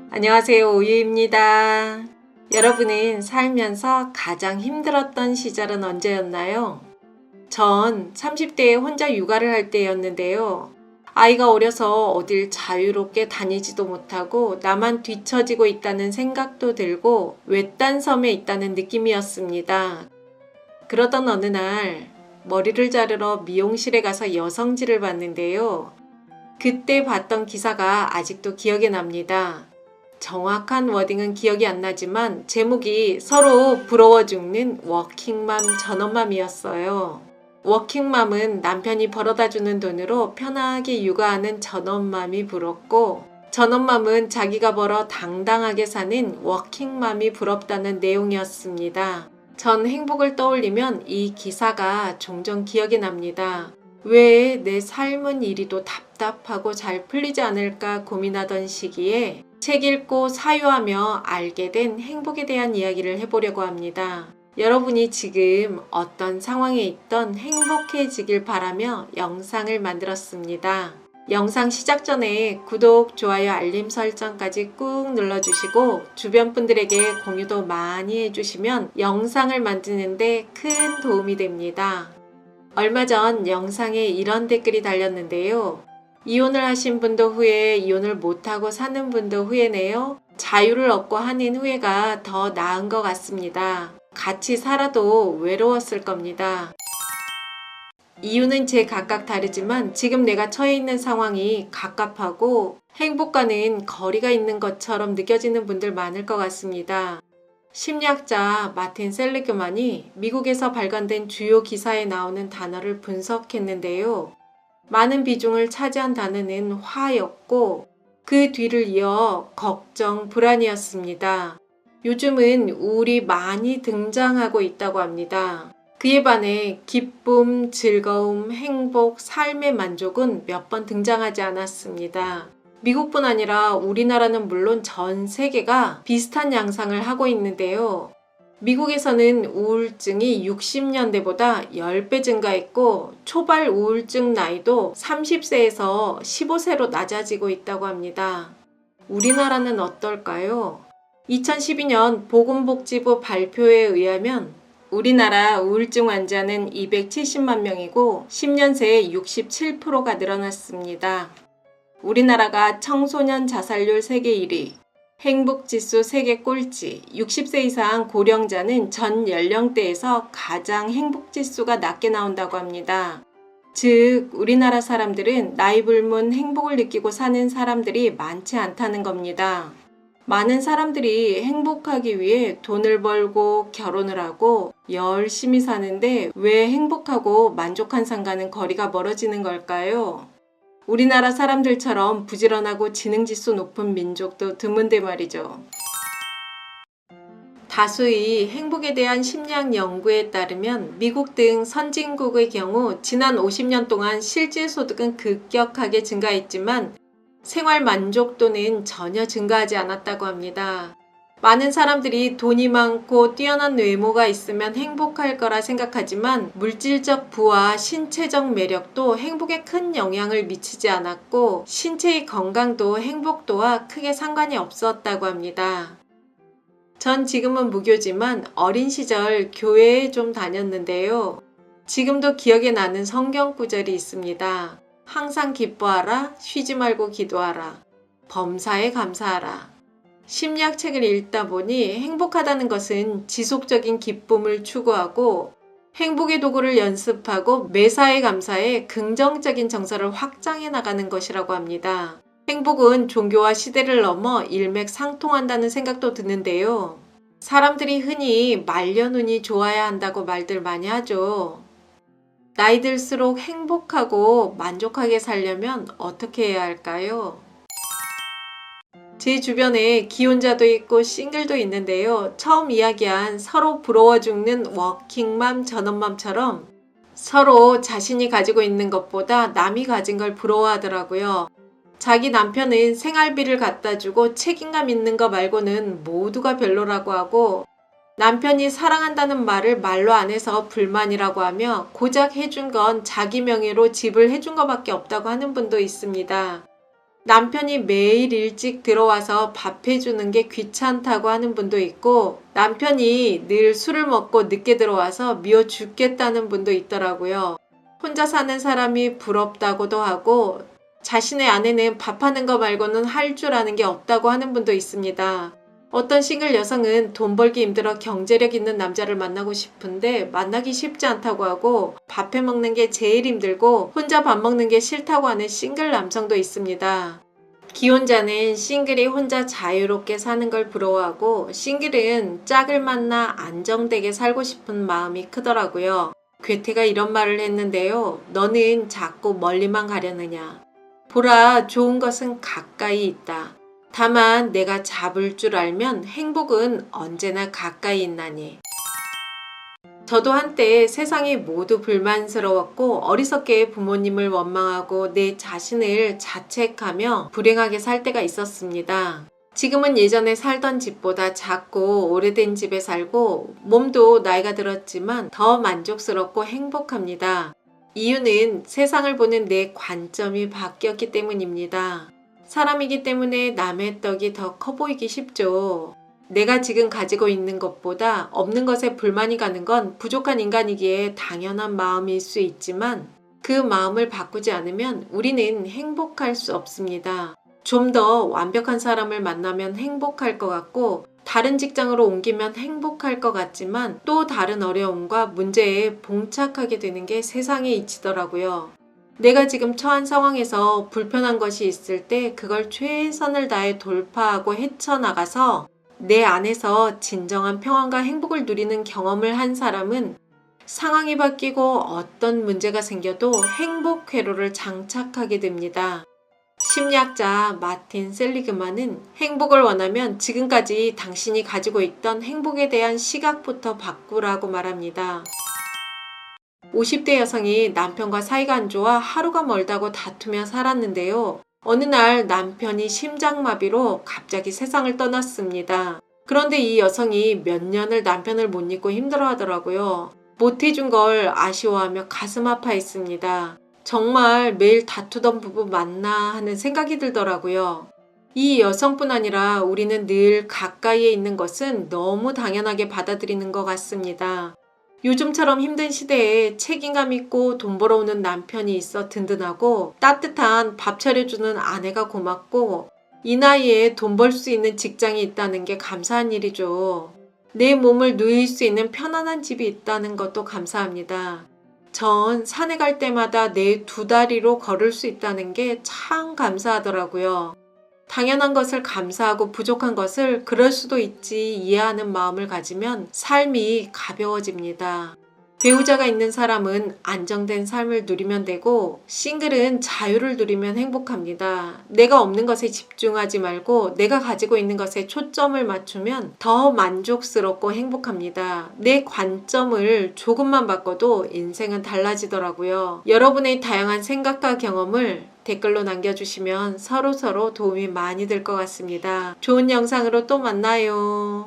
안녕하세요, 오유입니다. 여러분은 살면서 가장 힘들었던 시절은 언제였나요? 전 30대에 혼자 육아를 할 때였는데요. 아이가 어려서 어딜 자유롭게 다니지도 못하고 나만 뒤처지고 있다는 생각도 들고 외딴 섬에 있다는 느낌이었습니다. 그러던 어느 날 머리를 자르러 미용실에 가서 여성지를 봤는데요. 그때 봤던 기사가 아직도 기억에 납니다. 정확한 워딩은 기억이 안 나지만 제목이 서로 부러워 죽는 워킹맘 전업맘이었어요. 워킹맘은 남편이 벌어다 주는 돈으로 편하게 육아하는 전업맘이 부럽고, 전업맘은 자기가 벌어 당당하게 사는 워킹맘이 부럽다는 내용이었습니다. 전 행복을 떠올리면 이 기사가 종종 기억이 납니다. 왜 내 삶은 이리도 답답하고 잘 풀리지 않을까 고민하던 시기에 책 읽고 사유하며 알게 된 행복에 대한 이야기를 해보려고 합니다. 여러분이 지금 어떤 상황에 있던 행복해지길 바라며 영상을 만들었습니다. 영상 시작 전에 구독, 좋아요, 알림 설정까지 꾹 눌러주시고 주변 분들에게 공유도 많이 해주시면 영상을 만드는데 큰 도움이 됩니다. 얼마 전 영상에 이런 댓글이 달렸는데요. 이혼을 하신 분도 후회, 이혼을 못하고 사는 분도 후회네요. 자유를 얻고 하는 후회가 더 나은 것 같습니다. 같이 살아도 외로웠을 겁니다. 이유는 각각 다르지만 지금 내가 처해 있는 상황이 갑갑하고 행복과는 거리가 있는 것처럼 느껴지는 분들 많을 것 같습니다. 심리학자 마틴 셀리그만이 미국에서 발간된 주요 기사에 나오는 단어를 분석했는데요. 많은 비중을 차지한 단어는 화였고 그 뒤를 이어 걱정, 불안이었습니다. 요즘은 우울이 많이 등장하고 있다고 합니다. 그에 반해 기쁨, 즐거움, 행복, 삶의 만족은 몇 번 등장하지 않았습니다. 미국뿐 아니라 우리나라는 물론 전 세계가 비슷한 양상을 하고 있는데요. 미국에서는 우울증이 60년대보다 10배 증가했고 초발 우울증 나이도 30세에서 15세로 낮아지고 있다고 합니다. 우리나라는 어떨까요? 2012년 보건복지부 발표에 의하면 우리나라 우울증 환자는 270만 명이고 10년 새에 67%가 늘어났습니다. 우리나라가 청소년 자살률 세계 1위, 행복지수 세계 꼴찌, 60세 이상 고령자는 전 연령대에서 가장 행복지수가 낮게 나온다고 합니다. 즉, 우리나라 사람들은 나이 불문 행복을 느끼고 사는 사람들이 많지 않다는 겁니다. 많은 사람들이 행복하기 위해 돈을 벌고 결혼을 하고 열심히 사는데 왜 행복하고 만족한 삶과는 거리가 멀어지는 걸까요? 우리나라 사람들처럼 부지런하고 지능지수 높은 민족도 드문데 말이죠. 다수의 행복에 대한 심리학 연구에 따르면 미국 등 선진국의 경우 지난 50년 동안 실질 소득은 급격하게 증가했지만 생활 만족도는 전혀 증가하지 않았다고 합니다. 많은 사람들이 돈이 많고 뛰어난 외모가 있으면 행복할 거라 생각하지만 물질적 부와 신체적 매력도 행복에 큰 영향을 미치지 않았고 신체의 건강도 행복도와 크게 상관이 없었다고 합니다. 전 지금은 무교지만 어린 시절 교회에 좀 다녔는데요. 지금도 기억에 나는 성경 구절이 있습니다. 항상 기뻐하라, 쉬지 말고 기도하라, 범사에 감사하라. 심리학 책을 읽다 보니 행복하다는 것은 지속적인 기쁨을 추구하고 행복의 도구를 연습하고 매사에 감사해 긍정적인 정서를 확장해 나가는 것이라고 합니다. 행복은 종교와 시대를 넘어 일맥상통한다는 생각도 드는데요. 사람들이 흔히 말년운이 좋아야 한다고 말들 많이 하죠. 나이 들수록 행복하고 만족하게 살려면 어떻게 해야 할까요? 제 주변에 기혼자도 있고 싱글도 있는데요. 처음 이야기한 서로 부러워 죽는 워킹맘, 전업맘처럼 서로 자신이 가지고 있는 것보다 남이 가진 걸 부러워하더라고요. 자기 남편은 생활비를 갖다 주고 책임감 있는 거 말고는 모두가 별로라고 하고 남편이 사랑한다는 말을 말로 안 해서 불만이라고 하며 고작 해준 건 자기 명의로 집을 해준 것밖에 없다고 하는 분도 있습니다. 남편이 매일 일찍 들어와서 밥 해주는 게 귀찮다고 하는 분도 있고, 남편이 늘 술을 먹고 늦게 들어와서 미워 죽겠다는 분도 있더라고요. 혼자 사는 사람이 부럽다고도 하고, 자신의 아내는 밥하는 거 말고는 할 줄 아는 게 없다고 하는 분도 있습니다. 어떤 싱글 여성은 돈 벌기 힘들어 경제력 있는 남자를 만나고 싶은데 만나기 쉽지 않다고 하고, 밥해 먹는 게 제일 힘들고 혼자 밥 먹는 게 싫다고 하는 싱글 남성도 있습니다. 기혼자는 싱글이 혼자 자유롭게 사는 걸 부러워하고, 싱글은 짝을 만나 안정되게 살고 싶은 마음이 크더라고요. 괴테가 이런 말을 했는데요. 너는 자꾸 멀리만 가려느냐. 보라, 좋은 것은 가까이 있다. 다만 내가 잡을 줄 알면 행복은 언제나 가까이 있나니. 저도 한때 세상이 모두 불만스러웠고 어리석게 부모님을 원망하고 내 자신을 자책하며 불행하게 살 때가 있었습니다. 지금은 예전에 살던 집보다 작고 오래된 집에 살고 몸도 나이가 들었지만 더 만족스럽고 행복합니다. 이유는 세상을 보는 내 관점이 바뀌었기 때문입니다. 사람이기 때문에 남의 떡이 더 커 보이기 쉽죠. 내가 지금 가지고 있는 것보다 없는 것에 불만이 가는 건 부족한 인간이기에 당연한 마음일 수 있지만, 그 마음을 바꾸지 않으면 우리는 행복할 수 없습니다. 좀 더 완벽한 사람을 만나면 행복할 것 같고, 다른 직장으로 옮기면 행복할 것 같지만 또 다른 어려움과 문제에 봉착하게 되는 게 세상에 이치더라고요. 내가 지금 처한 상황에서 불편한 것이 있을 때 그걸 최선을 다해 돌파하고 헤쳐나가서 내 안에서 진정한 평안과 행복을 누리는 경험을 한 사람은 상황이 바뀌고 어떤 문제가 생겨도 행복 회로를 장착하게 됩니다. 심리학자 마틴 셀리그만은 행복을 원하면 지금까지 당신이 가지고 있던 행복에 대한 시각부터 바꾸라고 말합니다. 50대 여성이 남편과 사이가 안 좋아 하루가 멀다고 다투며 살았는데요. 어느 날 남편이 심장마비로 갑자기 세상을 떠났습니다. 그런데 이 여성이 몇 년을 남편을 못 잊고 힘들어하더라고요. 못해준 걸 아쉬워하며 가슴 아파했습니다. 정말 매일 다투던 부부 맞나 하는 생각이 들더라고요. 이 여성뿐 아니라 우리는 늘 가까이에 있는 것은 너무 당연하게 받아들이는 것 같습니다. 요즘처럼 힘든 시대에 책임감 있고 돈 벌어오는 남편이 있어 든든하고, 따뜻한 밥 차려주는 아내가 고맙고, 이 나이에 돈 벌 수 있는 직장이 있다는 게 감사한 일이죠. 내 몸을 누일 수 있는 편안한 집이 있다는 것도 감사합니다. 전 산에 갈 때마다 내 두 다리로 걸을 수 있다는 게 참 감사하더라고요. 당연한 것을 감사하고 부족한 것을 그럴 수도 있지 이해하는 마음을 가지면 삶이 가벼워집니다. 배우자가 있는 사람은 안정된 삶을 누리면 되고, 싱글은 자유를 누리면 행복합니다. 내가 없는 것에 집중하지 말고 내가 가지고 있는 것에 초점을 맞추면 더 만족스럽고 행복합니다. 내 관점을 조금만 바꿔도 인생은 달라지더라고요. 여러분의 다양한 생각과 경험을 댓글로 남겨주시면 서로서로 도움이 많이 될 것 같습니다. 좋은 영상으로 또 만나요.